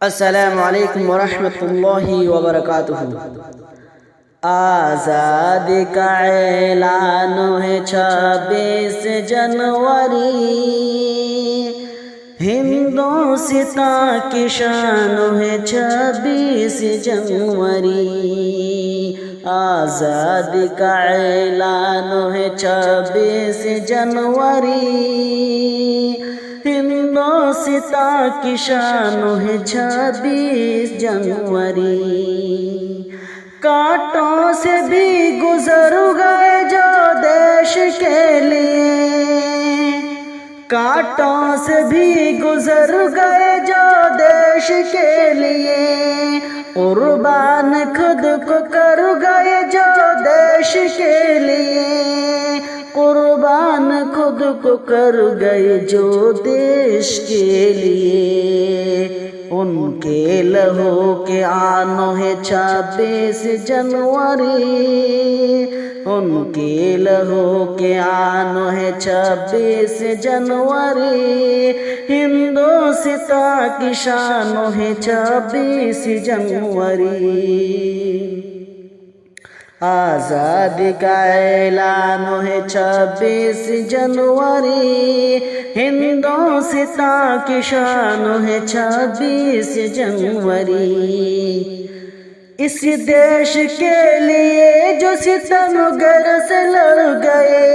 अस्सलामु अलैकुम वरहमतुल्लाहि वबरकातुहू। आज़ादी का ऐलान है 26 जनवरी, हिंदुस्तान की शान है 26 जनवरी। आज़ादी का ऐलान है 26 जनवरी, हिंदुस्तान की शान है 26 जनवरी। कांटों से भी गुजर गए जो देश के लिए, कांटों से भी गुजर गए जो देश के लिए, कुर्बान खुद को कर गए जो देश के लिए, कुर्बान खुद को कर गए जो देश के लिए। उनके लहू के आनो है 26 जनवरी, उनके लहू के आनो है 26 जनवरी, हिंदुस्तान की शान है 26 जनवरी। आज़ादी का ऐलान है 26 जनवरी, हिंदुस्तान की शान है 26 जनवरी। इस देश के लिए जो सितमगर से लड़ गए,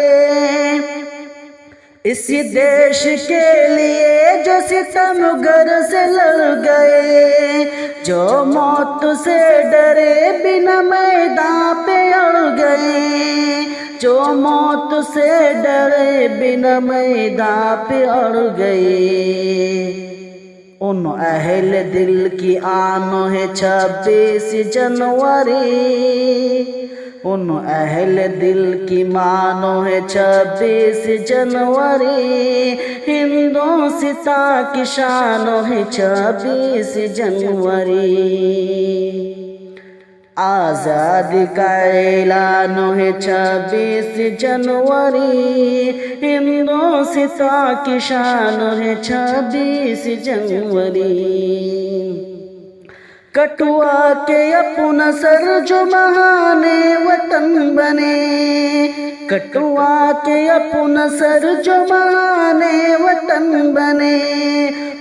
इस देश के लिए जो सितमगर से लड़ गए, जो मौत से डरे बिना मैदान पे अड़ गए, जो मौत से डरे बिना मैदान पे अड़ गए, उन अहल दिल की आन है 26 जनवरी, उन अहल दिल की मानो है 26 जनवरी, हिंदुस्तान की शान है 26 जनवरी। आज़ादी का ऐलान है 26 जनवरी, हिंदुस्तान की शान है 26 जनवरी। कठुआ के अपना सर जो महाने वतन बने, कठुआ के अपना सर जो महाने वतन बने,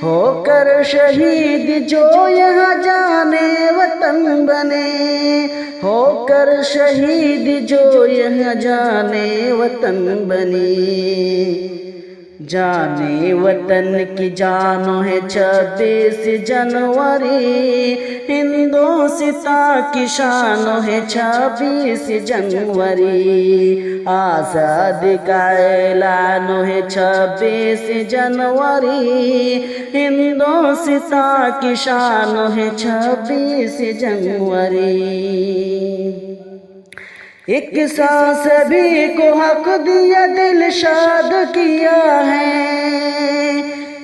होकर शहीद जो यहाँ जाने वतन बने, होकर शहीद जो यहाँ जाने वतन बने। जाने वतन की जानो है 26 जनवरी, हिंदुस्तान की शान है 26 जनवरी। आज़ादी का ऐलान है 26 जनवरी, हिंदुस्तान की शान है 26 जनवरी। एक सांस भी को हक दिया दिल शाद किया है,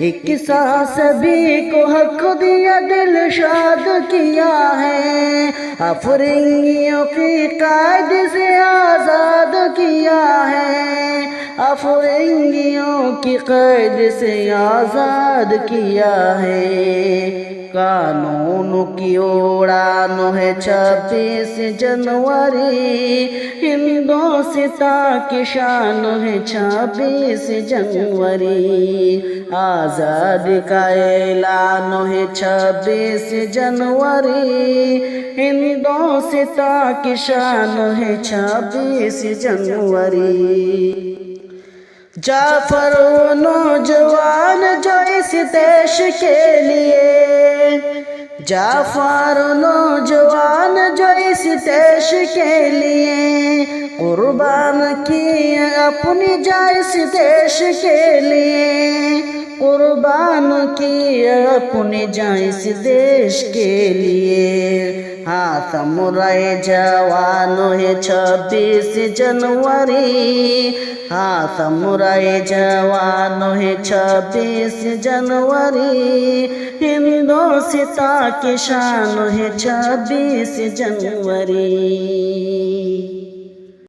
एक सांस भी को हक दिया दिल शाद किया है, अफरंगियों की कैद से आज़ाद किया है, अफरंगियों की कैद से आज़ाद किया है। कानून की उड़ान है 26 जनवरी, हिंदुस्तान की शान है 26 जनवरी। आज़ादी का ऐलान है 26 जनवरी, हिंदुस्तान की शान है 26 जनवरी। जाफर वो नौजवान जो इस देश के लिए, जाफर नौजवान जो इस देश के लिए, कुर्बान किए अपनी जान इस देश के लिए, कुर्बान किए अपनी जान इस देश के लिए। हाँ समुराए जवान है 26 जनवरी, हाँ समुराए जवान है 26 जनवरी, हिंदुस्तान की शान है 26 जनवरी।